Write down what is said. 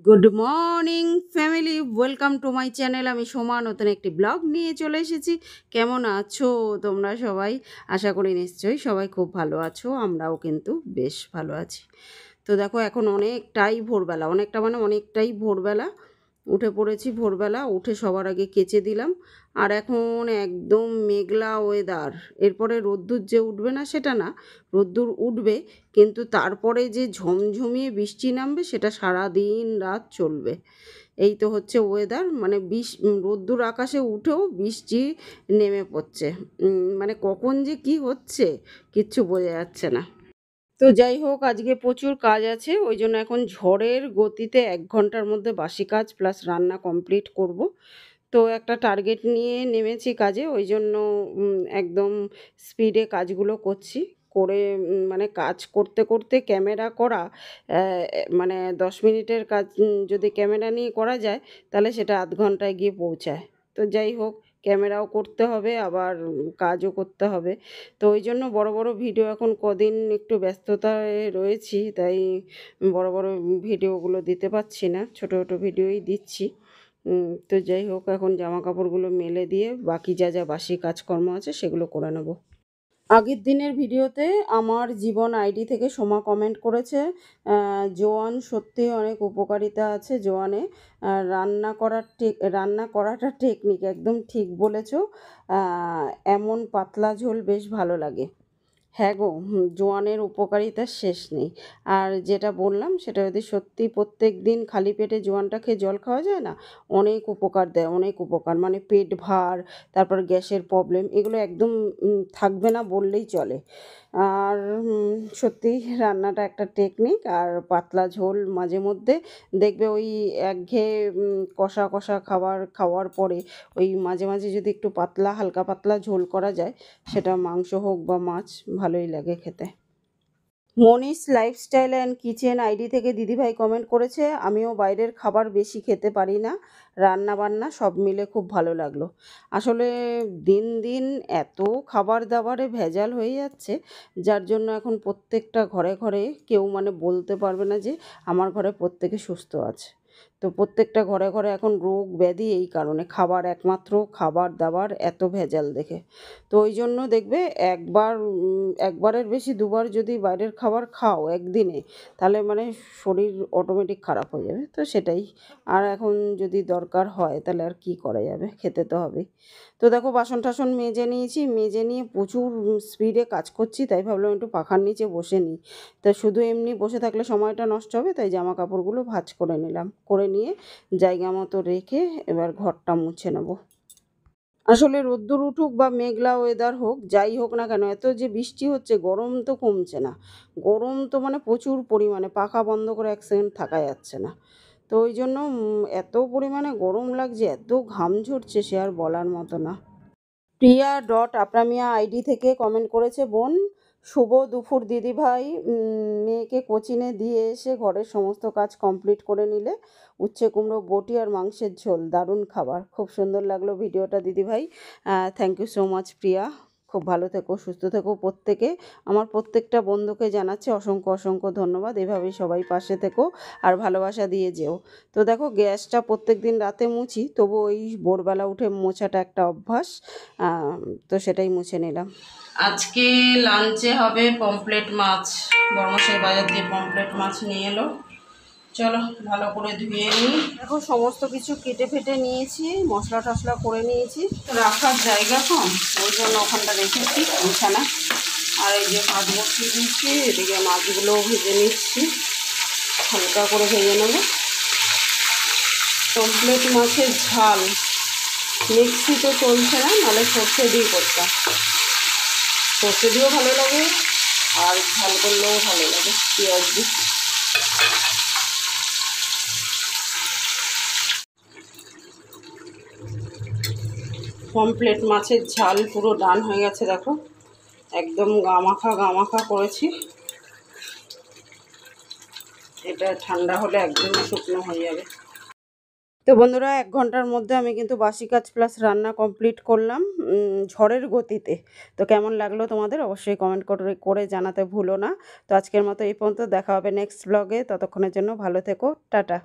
Good morning family, welcome to my channel. আমি সোমা নতুন একটি ব্লগ নিয়ে চলে এসেছি। কেমন আছো তোমরা সবাই? আশা করি নিশ্চয়ই সবাই খুব ভালো আছো। আমরাও কিন্তু বেশ ভালো আছি। তো দেখো, এখন অনেকটাই ভোরবেলা, অনেকটাই ভোরবেলা উঠে পড়েছি। ভোরবেলা উঠে সবার আগে কেচে দিলাম। আর এখন একদম মেঘলা ওয়েদার। এরপরে রোদ্দুর যে উঠবে না সেটা না, রোদ্দুর উঠবে, কিন্তু তারপরে যে ঝমঝমিয়ে বৃষ্টি নামবে সেটা সারা দিন রাত চলবে। এই তো হচ্ছে ওয়েদার, মানে রোদ্দুর আকাশে উঠেও বৃষ্টি নেমে পড়ছে। মানে কখন যে কি হচ্ছে কিচ্ছু বোঝা যাচ্ছে না। তো যাই হোক, আজকে প্রচুর কাজ আছে, ওই জন্য এখন ঝড়ের গতিতে 1 ঘন্টার মধ্যে বাসি কাজ প্লাস রান্না কমপ্লিট করব। তো একটা টার্গেট নিয়ে নেমেছি কাজে, ওই জন্য একদম স্পিডে কাজগুলো করছি। করে মানে কাজ করতে করতে ক্যামেরা করা, মানে 10 মিনিটের কাজ যদি ক্যামেরা নিয়ে করা যায় তাহলে সেটা আধ ঘন্টায় গিয়ে পৌঁছায়। তো যাই হোক, ক্যামেরাও করতে হবে আবার কাজও করতে হবে। তো ওই জন্য বড় বড় ভিডিও এখন কদিন একটু ব্যস্ততায় রয়েছি, তাই বড় বড় ভিডিওগুলো দিতে পারছি না, ছোট ছোট ভিডিওই দিচ্ছি। তো যাই হোক, এখন জামা কাপড়গুলো মেলে দিয়ে বাকি যা যা বাসি কাজকর্ম আছে সেগুলো করে নেব। আগের দিনের ভিডিওতে আমার জীবন আইডি থেকে সোমা কমেন্ট করেছে, জোয়ান সত্যি অনেক উপকারিতা আছে জোয়ানে। রান্না করাটা টেকনিক, একদম ঠিক বলেছো। এমন পাতলা ঝোল বেশ ভালো লাগে। হ্যাঁ গো, জোয়ানের উপকারিতার শেষ নেই। আর যেটা বললাম সেটা যদি সত্যি প্রত্যেক দিন খালি পেটে জোয়ানটা খেয়ে জল খাওয়া যায় না, অনেক উপকার দেয়, অনেক উপকার। মানে পেট ভার, তারপর গ্যাসের প্রবলেম, এগুলো একদম থাকবে না বললেই চলে। আর সত্যি রান্নাটা একটা টেকনিক। আর পাতলা ঝোল মাঝে মধ্যে দেখবে, ওই একঘেয়ে কষা কষা খাবার খাওয়ার পরে ওই মাঝে মাঝে যদি একটু পাতলা, হালকা পাতলা ঝোল করা যায়, সেটা মাংস হোক বা মাছ, ভালোই লাগে খেতে। মনীষ লাইফস্টাইল অ্যান্ড কিচেন আইডি থেকে দিদিভাই কমেন্ট করেছে, আমিও বাইরের খাবার বেশি খেতে পারি না, রান্না বান্না সব মিলে খুব ভালো লাগলো। আসলে দিন দিন এত খাবার দাবারে ভেজাল হয়ে যাচ্ছে, যার জন্য এখন প্রত্যেকটা ঘরে ঘরে কেউ মানে বলতে পারবে না যে আমার ঘরে প্রত্যেকে সুস্থ আছে। তো প্রত্যেকটা ঘরে ঘরে এখন রোগ ব্যাধি এই কারণে, একমাত্র খাবার দাবার এত ভেজাল দেখে। তো ওই জন্য দেখবে একবারের বেশি দুবার যদি বাইরের খাবার খাও একদিনে, তাহলে মানে শরীর অটোমেটিক খারাপ হয়ে যাবে। তো সেটাই। আর এখন যদি দরকার হয় তাহলে আর কি করা যাবে, খেতে তো হবেই। তো দেখো, বাসন টাসন মেজে নিয়েছি, মেজে নিয়ে প্রচুর স্পিডে কাজ করছি, তাই ভাবলাম একটু পাখার নিচে বসে নিই। তা শুধু এমনি বসে থাকলে সময়টা নষ্ট হবে, তাই জামা কাপড়গুলো ভাঁজ করে নিলাম, করে নিয়ে জায়গা মতো রেখে এবার ঘরটা মুছে নেবো। আসলে রোদ্দুর উঠুক বা মেঘলা ওয়েদার হোক, যাই হোক না কেন, এত যে বৃষ্টি হচ্ছে, গরম তো কমছে না। গরম তো মানে প্রচুর পরিমাণে, পাখা বন্ধ করে 1 সেকেন্ড থাকা যাচ্ছে না। তো ওই জন্য এত পরিমাণে গরম লাগছে, এত ঘাম ঝরছে, সে আর বলার মতো না। প্রিয়া ডট আপরামিয়া আইডি থেকে কমেন্ট করেছে, বোন শুভ দুপুর দিদিভাই, মেয়েকে কোচিনে দিয়ে এসে ঘরের সমস্ত কাজ কমপ্লিট করে নিলে, উচ্ছে কুমড়ো বটি আর মাংসের ঝোল, দারুণ খাবার, খুব সুন্দর লাগলো ভিডিওটা দিদিভাই। থ্যাংক ইউ সো মাচ প্রিয়া। খুব ভালো থেকো, সুস্থ থেকো প্রত্যেকে। আমার প্রত্যেকটা বন্ধুকে জানাচ্ছি অসংখ্য অসংখ্য ধন্যবাদ। এভাবেই সবাই পাশে থেকো আর ভালোবাসা দিয়ে যেও। তো দেখো, গ্যাসটা প্রত্যেক দিন রাতে মুছি, তবু ওই ভোরবেলা উঠে মোছাটা একটা অভ্যাস। তো সেটাই মুছে নিলাম। আজকে লাঞ্চে হবে পমফ্লেট মাছ। বর্মশাই বাজার দিয়ে পমফ্লেট মাছ নিয়ে এলো। চলো ভালো করে ধুয়ে নিই। দেখো, সমস্ত কিছু কেটে ফেটে নিয়েছি, মশলা টশলা করে নিয়েছি। রাখার জায়গা কম, ওই জন্য ওখানটা রেখেছি বিছানা। আর এই যে ভাত বসিয়ে দিচ্ছি, এদিকে মাছগুলোও ভেজে নিচ্ছি, হালকা করে ভেজে নেব। পমফ্লেট মাছের ঝাল মিক্সি তো চলছে না, নাহলে সর্ষে দিয়ে করতাম। সর্ষে দিয়েও ভালো লাগে, আর ঝাল করলেও ভালো লাগে পেঁয়াজ দিয়ে। পমফ্লেট মাছের ঝাল পুরো ডান হয়ে গেছে, দেখো একদম গামাখা করেছি। এটা ঠান্ডা হলে একদম শুকনো হয়ে যাবে। তো বন্ধুরা, 1 ঘন্টার মধ্যে আমি কিন্তু বাসি কাজ প্লাস রান্না কমপ্লিট করলাম ঝড়ের গতিতে। তো কেমন লাগলো তোমাদের অবশ্যই কমেন্ট করে জানাতে ভুলো না। তো আজকের মতো এই পর্যন্ত, দেখা হবে নেক্সট ব্লগে। ততক্ষণের জন্য ভালো থেকো, টাটা।